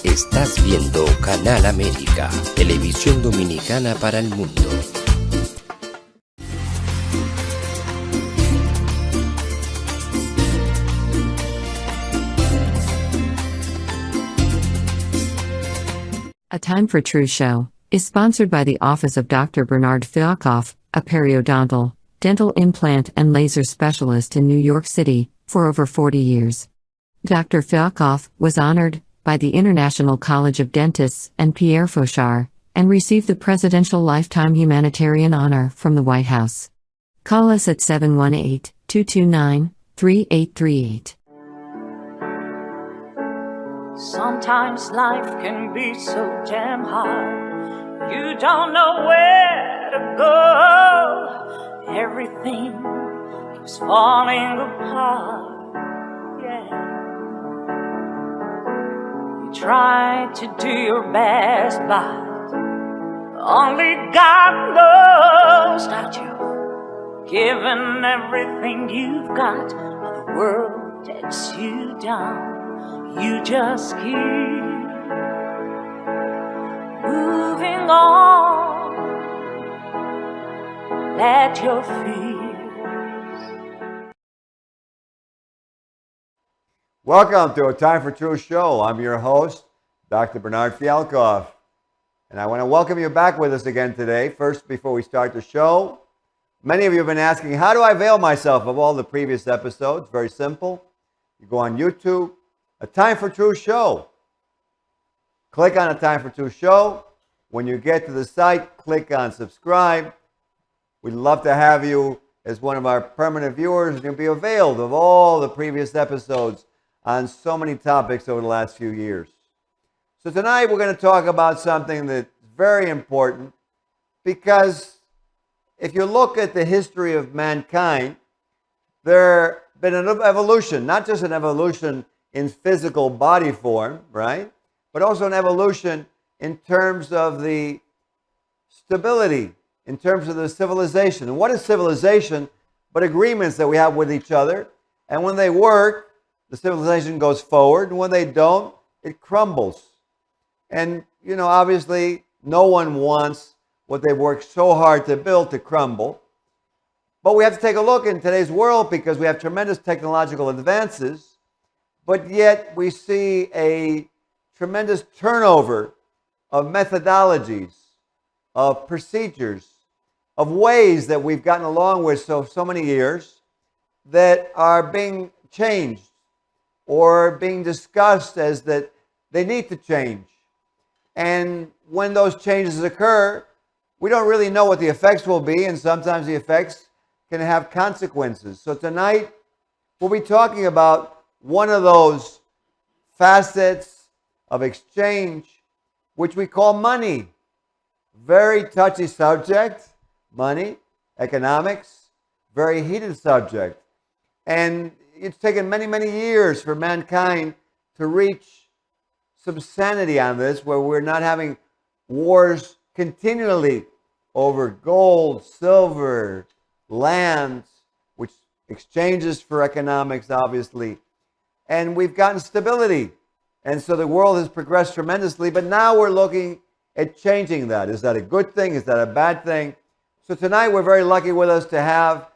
Estás viendo Canal América, televisión dominicana para el mundo. A Time for Truth show is sponsored by the Office of Dr. Bernard Fialkoff, a periodontal, dental implant and laser specialist in New York City, for over 40 years. Dr. Fialkoff was honored by the International College of Dentists and Pierre Fauchard, and received the Presidential Lifetime Humanitarian Honor from the White House. Call us at 718-229-3838. Sometimes life can be so damn hard. You don't know where to go. Everything keeps falling apart. Yeah. You try to do your best, but only God knows that you've given everything you've got, but the world takes you down. You just keep moving on. Let your fears. Welcome to A Time for Truth show. I'm your host, Dr. Bernard Fialkoff. And I want to welcome you back with us again today. First, before we start the show, many of you have been asking, how do I avail myself of all the previous episodes? Very simple. You go on YouTube, A Time for Truth show. Click on A Time for Truth show. When you get to the site, click on subscribe. We'd love to have you as one of our permanent viewers, and you'll be availed of all the previous episodes on so many topics over the last few years. So tonight we're going to talk about something that's very important, because if you look at the history of mankind, there's been an evolution, not just an evolution in physical body form, right? But also an evolution in terms of the stability, in terms of the civilization. And what is civilization but agreements that we have with each other? And when they work, the civilization goes forward. And when they don't, it crumbles. And, you know, obviously, no one wants what they've worked so hard to build to crumble. But we have to take a look in today's world, because we have tremendous technological advances. But yet we see a tremendous turnover of methodologies, of procedures, of ways that we've gotten along with so many years that are being changed or being discussed as that they need to change. And when those changes occur, we don't really know what the effects will be, and sometimes the effects can have consequences. So tonight we'll be talking about one of those facets of exchange, which we call money. Very touchy subject, money, economics, very heated subject. And it's taken many, many years for mankind to reach some sanity on this, where we're not having wars continually over gold, silver, lands, which exchanges for economics, obviously. And we've gotten stability. And so the world has progressed tremendously, but now we're looking at changing that. Is that a good thing? Is that a bad thing? So tonight we're very lucky with us to have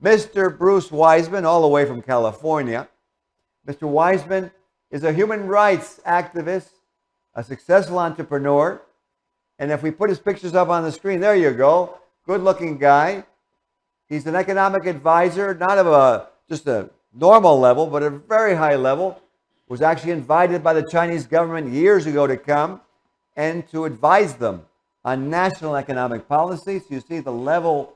Mr. Bruce Wiseman, all the way from California. Mr. Wiseman is a human rights activist, a successful entrepreneur. And if we put his pictures up on the screen, there you go. Good-looking guy. He's an economic advisor, not of just a normal level, but a very high level. Was actually invited by the Chinese government years ago to come and to advise them on national economic policy. So you see the level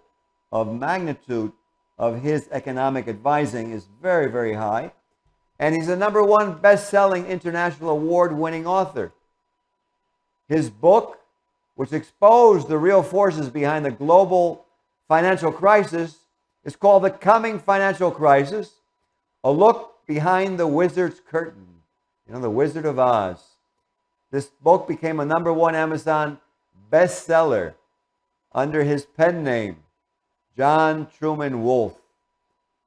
of magnitude of his economic advising is very, very high. And he's a #1 best-selling international award-winning author. His book, which exposed the real forces behind the global financial crisis, is called The Coming Financial Crisis, A Look Behind the Wizard's Curtain. You know, the Wizard of Oz. This book became a #1 Amazon bestseller under his pen name, John Truman Wolfe.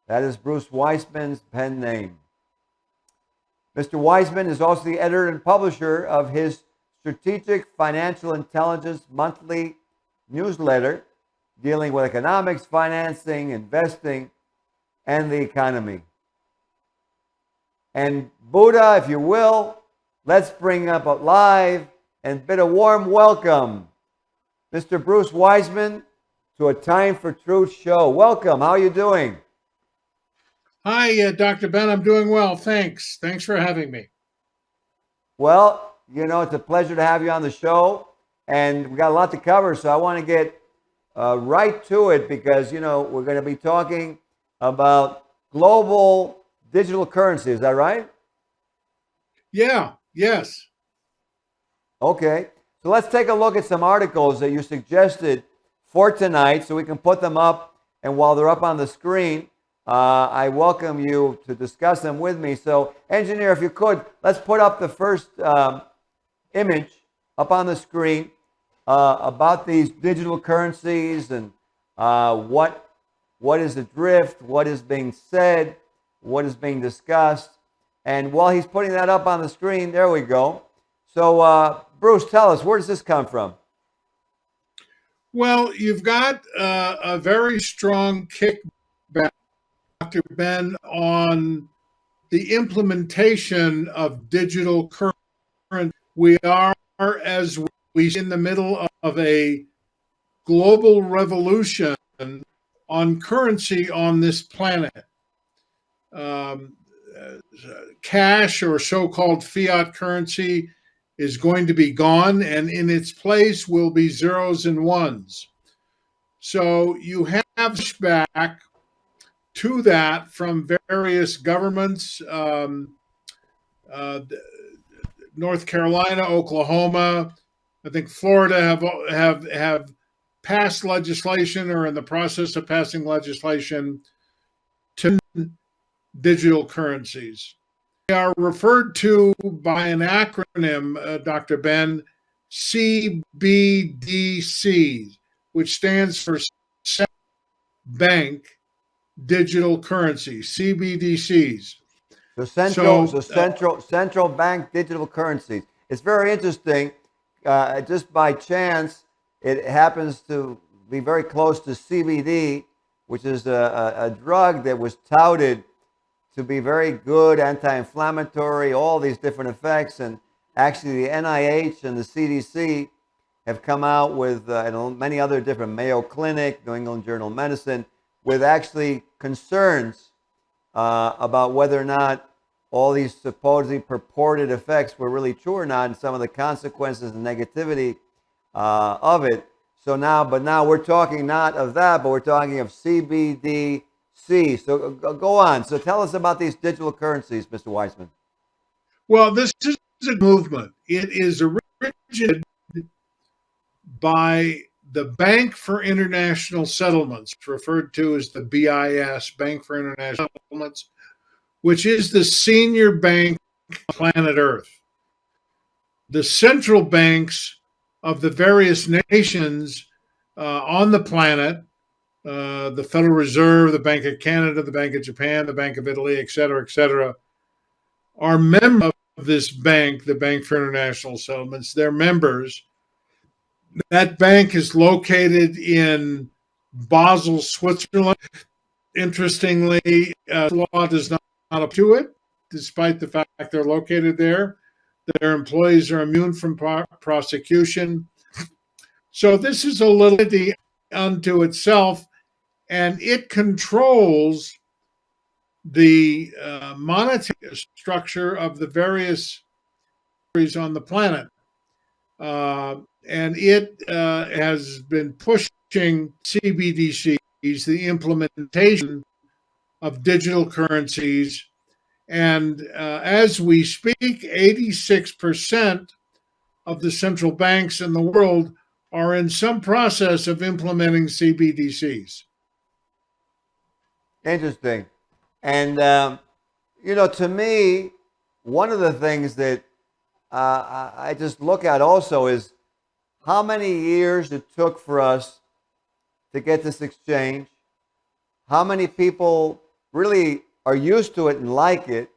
That is Bruce Wiseman's pen name. Mr. Wiseman is also the editor and publisher of his Strategic Financial Intelligence monthly newsletter dealing with economics, financing, investing, and the economy. And Buddha, if you will, let's bring up live and bid a warm welcome, Mr. Bruce Wiseman, to A Time for Truth show. Welcome. How are you doing? Hi, Dr. Ben. I'm doing well. Thanks. Thanks for having me. Well, it's a pleasure to have you on the show, and we got a lot to cover, so I want to get right to it because, we're going to be talking about global digital currency. Is that right? Yeah. Yes. Okay. So let's take a look at some articles that you suggested for tonight so we can put them up, and while they're up on the screen, I welcome you to discuss them with me. So, engineer, if you could, let's put up the first image up on the screen about these digital currencies and what is the drift, what is being said, what is being discussed. And while he's putting that up on the screen, there we go. So, Bruce, tell us, where does this come from? Well, you've got a very strong kickback, Dr. Ben, on the implementation of digital currency. We are, as we in the middle of a global revolution on currency on this planet. Cash, or so-called fiat currency, is going to be gone, and in its place will be zeros and ones. So you have back to that from various governments, North Carolina, Oklahoma, I think Florida have passed legislation or in the process of passing legislation to digital currencies. They are referred to by an acronym, Dr. Ben, CBDC, which stands for Bank Digital Currency, CBDCs. Central bank digital currencies. It's very interesting. Just by chance, it happens to be very close to CBD, which is a drug that was touted to be very good, anti-inflammatory, all these different effects. And actually the NIH and the CDC have come out with, and many other different, Mayo Clinic, New England Journal of Medicine, with actually concerns about whether or not all these supposedly purported effects were really true or not, and some of the consequences and negativity of it. So now we're talking not of that, but we're talking of CBDC. So go on. So tell us about these digital currencies, Mr. Wiseman. Well, this is a movement. It is originated by the Bank for International Settlements, referred to as the BIS, Bank for International Settlements, which is the senior bank on planet Earth. The central banks of the various nations on the planet, the Federal Reserve, the Bank of Canada, the Bank of Japan, the Bank of Italy, et cetera, are members of this bank, the Bank for International Settlements. They're members. That bank is located in Basel, Switzerland. Interestingly, law does not up to it, despite the fact they're located there. Their employees are immune from prosecution. So this is a little entity unto itself, and it controls the monetary structure of the various countries on the planet. And it has been pushing CBDCs, the implementation of digital currencies. And as we speak, 86% of the central banks in the world are in some process of implementing CBDCs. Interesting. And, to me, one of the things that I just look at also is how many years it took for us to get this exchange, how many people really are used to it and like it,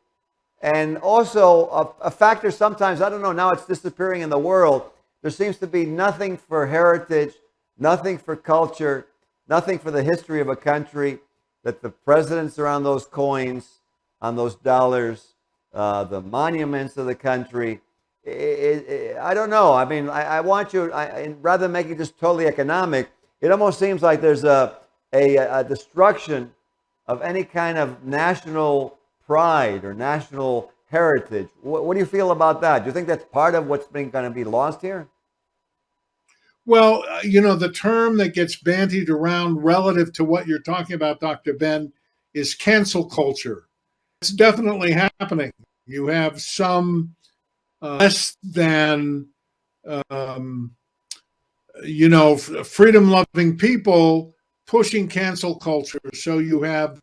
And also a factor sometimes, I don't know, now it's disappearing in the world. There seems to be nothing for heritage, nothing for culture, nothing for the history of a country, that the presidents are on those coins, on those dollars, the monuments of the country. I don't know. I mean, I want you, rather than making this totally economic, it almost seems like there's a destruction of any kind of national pride or national heritage. What do you feel about that? Do you think that's part of what's going to be lost here? Well, you know, the term that gets bandied around relative to what you're talking about, Dr. Ben, is cancel culture. It's definitely happening. You have some less than, you know, freedom-loving people pushing cancel culture. So you have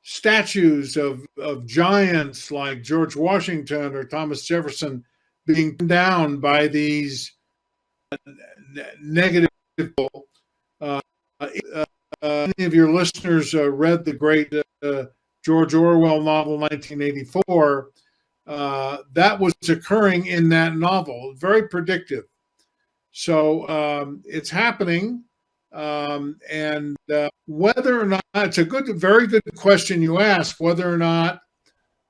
statues of giants like George Washington or Thomas Jefferson being down by these negative people. Many of your listeners read the great George Orwell novel 1984. That was occurring in that novel, very predictive. So it's happening. And whether or not, it's a very good question you ask, whether or not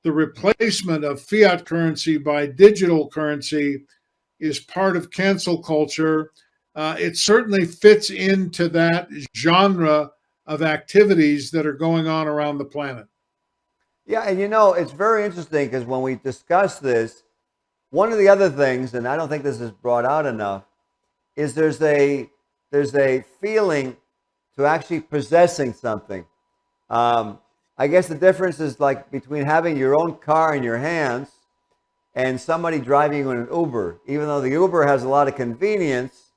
the replacement of fiat currency by digital currency is part of cancel culture. It certainly fits into that genre of activities that are going on around the planet. Yeah, and you know, it's very interesting because when we discuss this, one of the other things, and I don't think this is brought out enough, is there's a feeling to actually possessing something. I guess the difference is like between having your own car in your hands and somebody driving you in an Uber. Even though the Uber has a lot of convenience,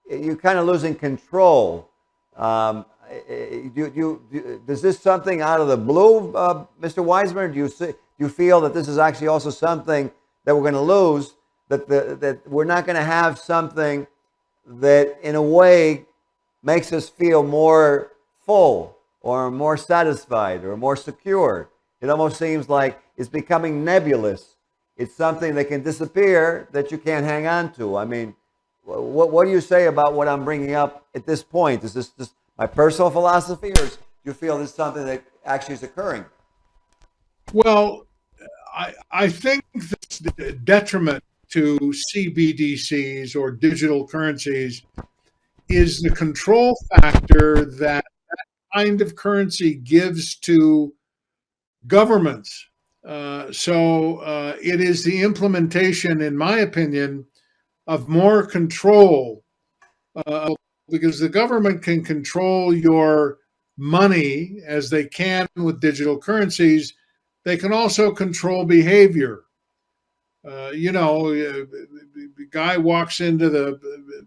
you're kind of losing control. Does this something out of the blue, Mr. Wiseman? Do you feel that this is actually also something that we're going to lose? That we're not going to have something that, in a way, makes us feel more full or more satisfied or more secure. It almost seems like it's becoming nebulous. It's something that can disappear that you can't hang on to. I mean, what do you say about what I'm bringing up at this point? Is this just my personal philosophy, or do you feel this is something that actually is occurring? Well, I think the detriment to CBDCs or digital currencies is the control factor that kind of currency gives to governments. So it is the implementation, in my opinion, of more control, because the government can control your money as they can with digital currencies. They can also control behavior. You know, the guy walks into the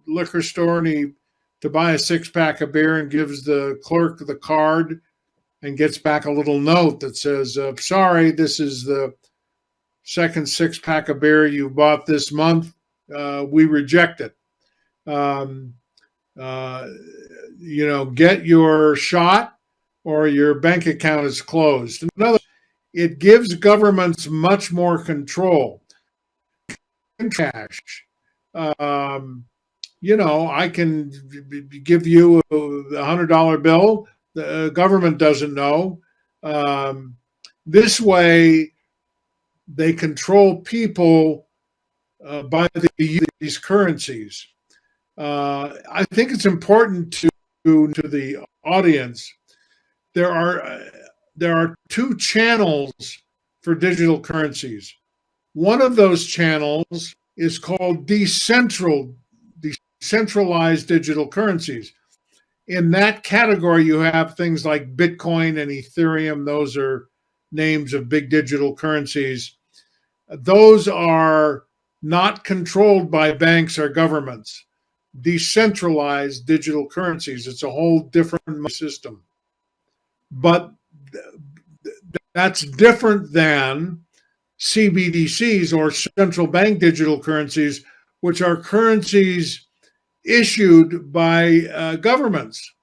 liquor store and to buy a 6-pack of beer and gives the clerk the card and gets back a little note that says, sorry, this is the second 6-pack of beer you bought this month. We reject it. You know, get your shot or your bank account is closed. In other words, it gives governments much more control. Cash. You know, I can give you a $100 bill. The government doesn't know. This way, they control people by these currencies. I think it's important to the audience. There are two channels for digital currencies. One of those channels is called decentralized digital currencies. In that category, you have things like Bitcoin and Ethereum. Those are names of big digital currencies. Those are not controlled by banks or governments. Decentralized digital currencies. It's a whole different system. But that's different than CBDCs or central bank digital currencies, which are currencies issued by governments.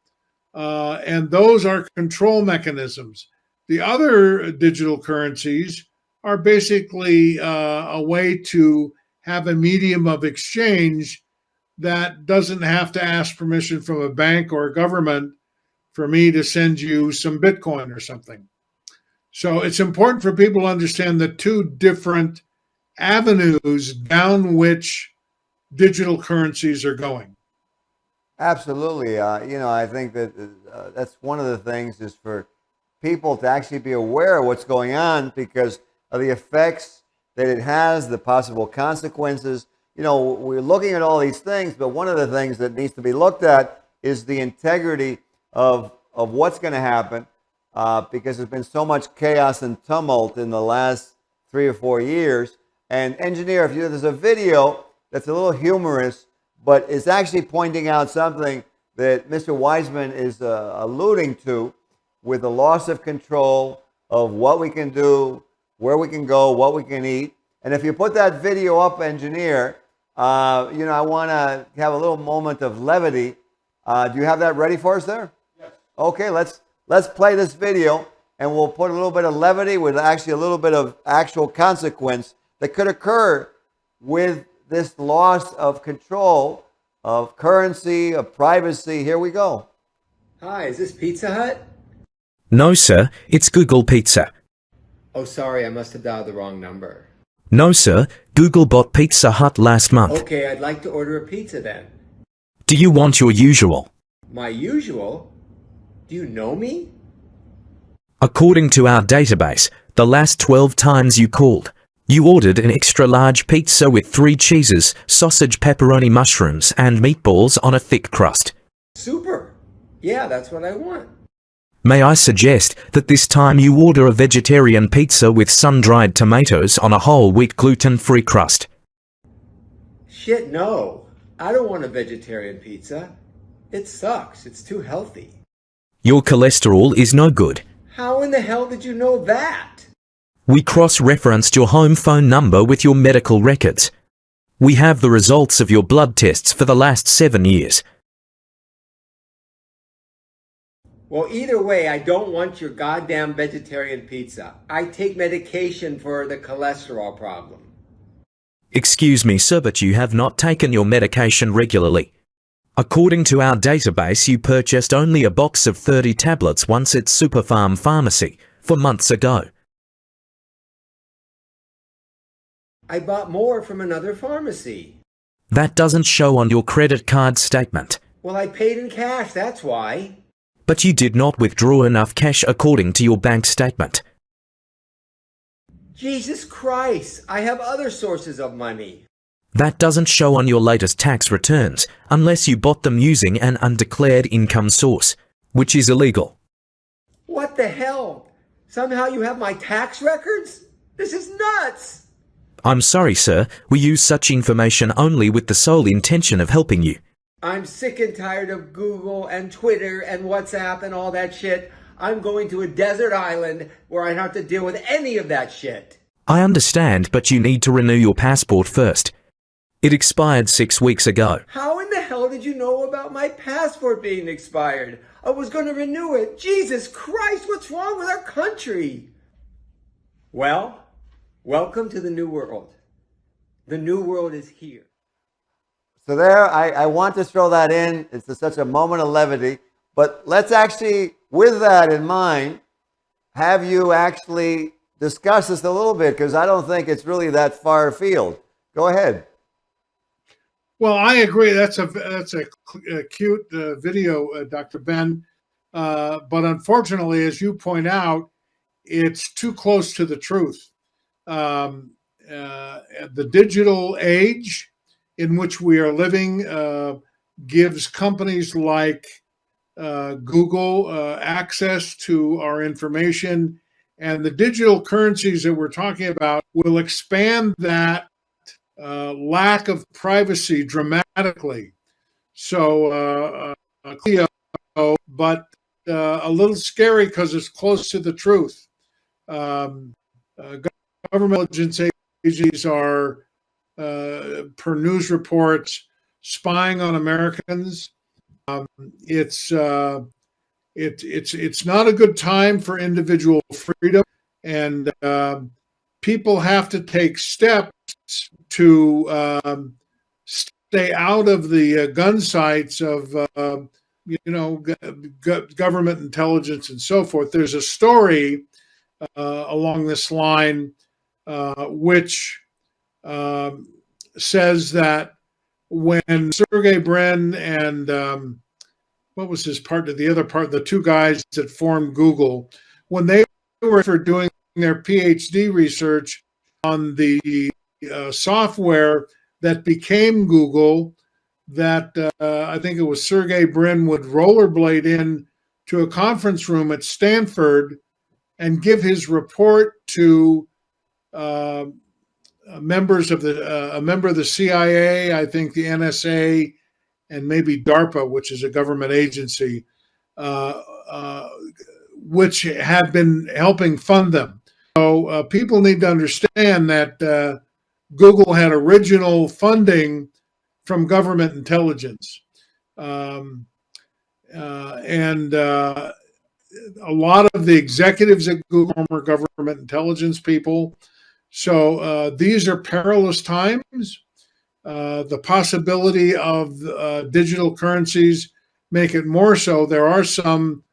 And those are control mechanisms. The other digital currencies are basically a way to have a medium of exchange that doesn't have to ask permission from a bank or a government for me to send you some Bitcoin or something. So it's important for people to understand the two different avenues down which digital currencies are going. Absolutely. I think that that's one of the things is for people to actually be aware of what's going on because of the effects that it has, the possible consequences. We're looking at all these things, but one of the things that needs to be looked at is the integrity of what's going to happen because there's been so much chaos and tumult in the last 3 or 4 years. And engineer, there's a video that's a little humorous, but it's actually pointing out something that Mr. Wiseman is alluding to with the loss of control of what we can do, where we can go, what we can eat. And if you put that video up, engineer, I want to have a little moment of levity. Do you have that ready for us there? Yes. Okay, let's play this video, and we'll put a little bit of levity with actually a little bit of actual consequence that could occur with this loss of control of currency, of privacy. Here we go. Hi, is this Pizza Hut? No, sir, it's Google Pizza. Oh, sorry, I must have dialed the wrong number. No, sir, Google bought Pizza Hut last month. Okay, I'd like to order a pizza then. Do you want your usual? My usual? Do you know me? According to our database, the last 12 times you called, you ordered an extra large pizza with 3 cheeses, sausage, pepperoni, mushrooms, and meatballs on a thick crust. Super. Yeah, that's what I want. May I suggest that this time you order a vegetarian pizza with sun-dried tomatoes on a whole wheat gluten-free crust? Shit, no. I don't want a vegetarian pizza. It sucks. It's too healthy. Your cholesterol is no good. How in the hell did you know that? We cross-referenced your home phone number with your medical records. We have the results of your blood tests for the last 7 years. Well, either way, I don't want your goddamn vegetarian pizza. I take medication for the cholesterol problem. Excuse me, sir, but you have not taken your medication regularly. According to our database, you purchased only a box of 30 tablets once at Superfarm Pharmacy 4 months ago. I bought more from another pharmacy. That doesn't show on your credit card statement. Well, I paid in cash, that's why. But you did not withdraw enough cash according to your bank statement. Jesus Christ, I have other sources of money. That doesn't show on your latest tax returns unless you bought them using an undeclared income source, which is illegal. What the hell? Somehow you have my tax records? This is nuts! I'm sorry, sir. We use such information only with the sole intention of helping you. I'm sick and tired of Google and Twitter and WhatsApp and all that shit. I'm going to a desert island where I don't have to deal with any of that shit. I understand, but you need to renew your passport first. It expired 6 weeks ago. How in the hell did you know about my passport being expired? I was going to renew it. Jesus Christ, what's wrong with our country? Well, welcome to the new world. The new world is here. So there, I want to throw that in. It's such a moment of levity. But let's actually, with that in mind, have you actually discuss this a little bit, because I don't think it's really that far afield. Go ahead. Well, I agree. That's a cute video, Dr. Ben. But unfortunately, as you point out, it's too close to the truth. The digital age in which we are living gives companies like Google access to our information, and the digital currencies that we're talking about will expand that lack of privacy dramatically. So, but a little scary because it's close to the truth. Government intelligence agencies are, per news reports, spying on Americans. It's not a good time for individual freedom, and people have to take steps to stay out of the gun sights of government intelligence and so forth. There's a story along this line which says that when Sergey Brin and what was his partner, the other part, the two guys that formed Google, when they were doing their PhD research on the software that became Google, that I think it was Sergey Brin would rollerblade in to a conference room at Stanford and give his report to members of a member of the CIA, I think the NSA, and maybe DARPA, which is a government agency, which have been helping fund them. So people need to understand that Google had original funding from government intelligence. And a lot of the executives at Google were government intelligence people. So these are perilous times. The possibility of digital currencies make it more so. There are some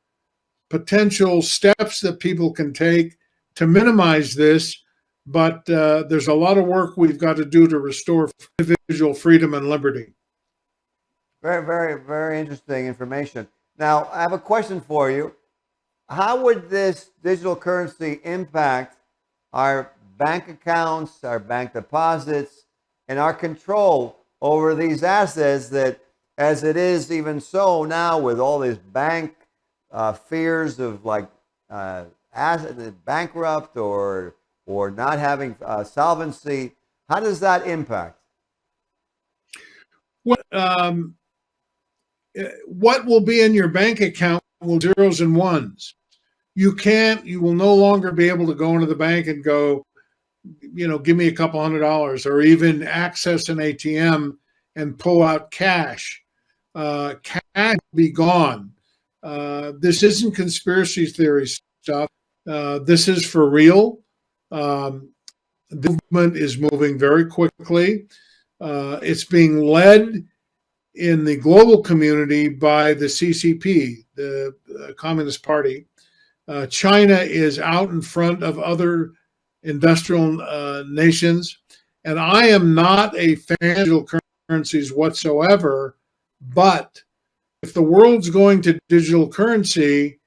potential steps that people can take to minimize this, but there's a lot of work we've got to do to restore individual freedom and liberty. Very, very, very interesting information. Now, I have a question for you. How would this digital currency impact our bank accounts, our bank deposits, and our control over these assets that, as it is even so now with all these bank fears of like bankrupt or not having solvency, how does that impact? What will be in your bank account will be zeros and ones. You will no longer be able to go into the bank and go, give me a couple $100, or even access an ATM and pull out cash. Cash will be gone. This isn't conspiracy theory stuff. This is for real. The movement is moving very quickly. It's being led in the global community by the CCP, the Communist Party. China is out in front of other industrial nations, and I am not a fan of digital currencies whatsoever, but if the world's going to digital currency,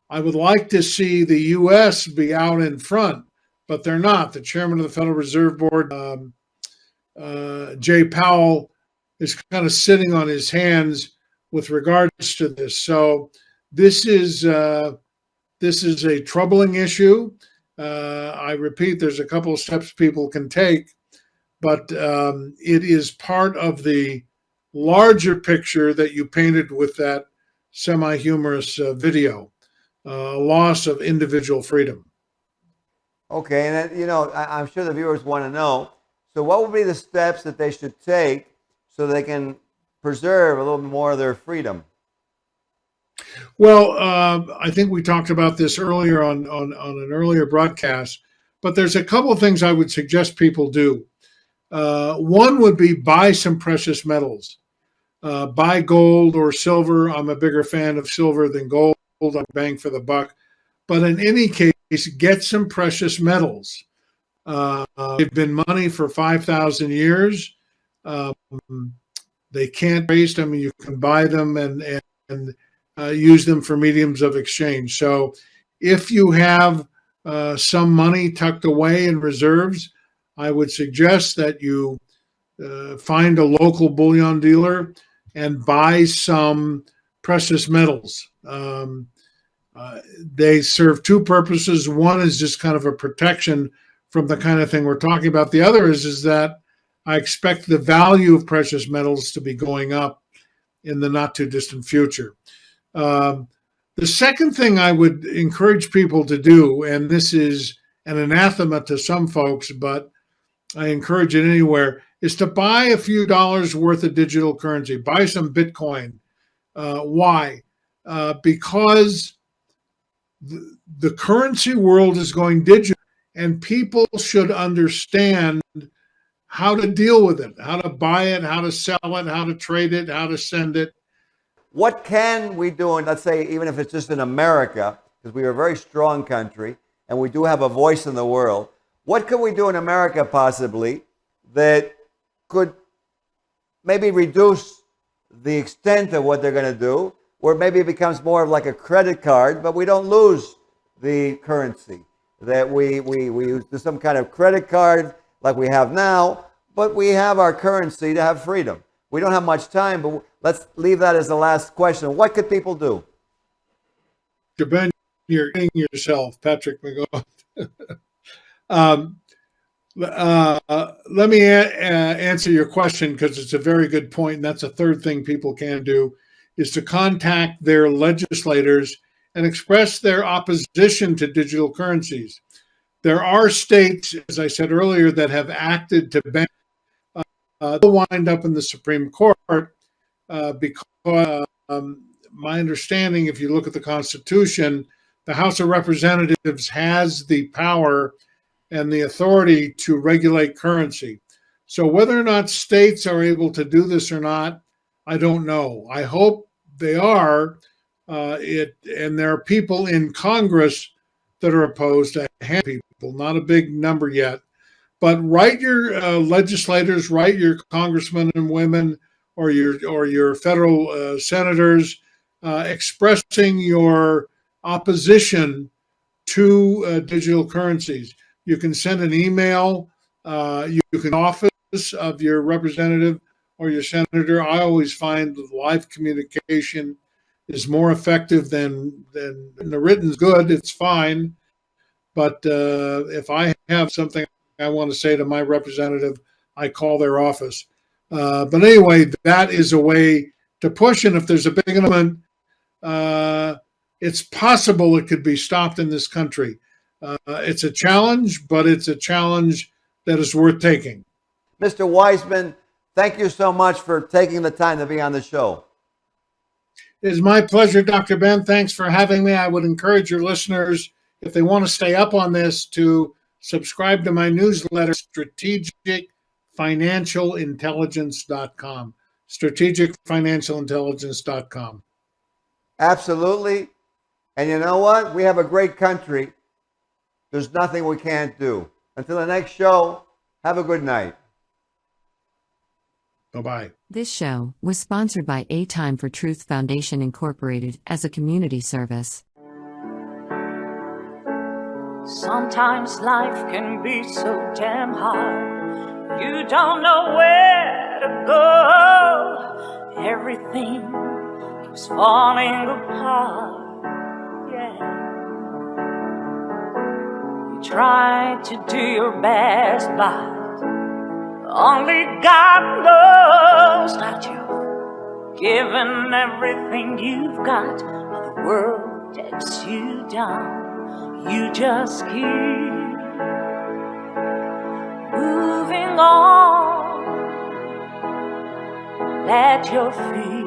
I would like to see the U.S. be out in front, but they're not. The chairman of the Federal Reserve Board, Jay Powell, is kind of sitting on his hands with regards to this. So this is a troubling issue. I repeat, there's a couple of steps people can take, but it is part of the larger picture that you painted with that semi-humorous video, loss of individual freedom. Okay, and I'm sure the viewers want to know, so what would be the steps that they should take so they can preserve a little more of their freedom? Well, I think we talked about this earlier on an earlier broadcast, but there's a couple of things I would suggest people do. One would be buy some precious metals. Buy gold or silver. I'm a bigger fan of silver than gold. I'm bang for the buck. But in any case, get some precious metals. They've been money for 5,000 years. They can't be traced. I mean, you can buy them and use them for mediums of exchange. So if you have some money tucked away in reserves, I would suggest that you find a local bullion dealer and buy some precious metals. They serve two purposes. One is just kind of a protection from the kind of thing we're talking about. The other is that I expect the value of precious metals to be going up in the not too distant future. The second thing I would encourage people to do, and this is an anathema to some folks, but I encourage it anywhere, is to buy a few dollars worth of digital currency. Buy some Bitcoin. Why? Because the currency world is going digital. and people should understand how to deal with it, how to buy it, how to sell it, how to trade it, how to send it. What can we do, and let's say even if it's just in America, because we are a very strong country and we do have a voice in the world, what could we do in America possibly that could maybe reduce the extent of what they're going to do, where maybe it becomes more of like a credit card, but we don't lose the currency, that we use some kind of credit card like we have now, but we have our currency to have freedom. We don't have much time, but let's leave that as the last question. What could people do? Ben, you're getting yourself, Patrick McGowan. Let me answer your question, because it's a very good point, and that's a third thing people can do, is to contact their legislators and express their opposition to digital currencies. There are states, as I said earlier, that have acted to ban. They'll wind up in the Supreme Court because my understanding, if you look at the Constitution, the House of Representatives has the power and the authority to regulate currency. So whether or not states are able to do this or not, I don't know. I hope they are. And there are people in Congress that are opposed, a handful of people, not a big number yet. But write your legislators, write your congressmen and women, or your federal senators, expressing your opposition to digital currencies. You can send an email. You can office of your representative or your senator. I always find live communication is more effective than the written's good. It's fine, but if I have something I want to say to my representative, I call their office. But anyway, that is a way to push. And if there's a big amendment, it's possible it could be stopped in this country. It's a challenge, but it's a challenge that is worth taking. Mr. Wiseman, thank you so much for taking the time to be on the show. It is my pleasure, Dr. Ben. Thanks for having me. I would encourage your listeners, if they want to stay up on this, to subscribe to my newsletter, strategicfinancialintelligence.com. strategicfinancialintelligence.com. Absolutely. And you know what? We have a great country. There's nothing we can't do. Until the next show, have a good night. Bye-bye. This show was sponsored by A Time for Truth Foundation Incorporated as a community service. Sometimes life can be so damn hard. You don't know where to go. Everything keeps falling apart. Yeah. You try to do your best, but only God knows that you've given everything you've got, but the world takes you down. You just keep moving on. Let your feet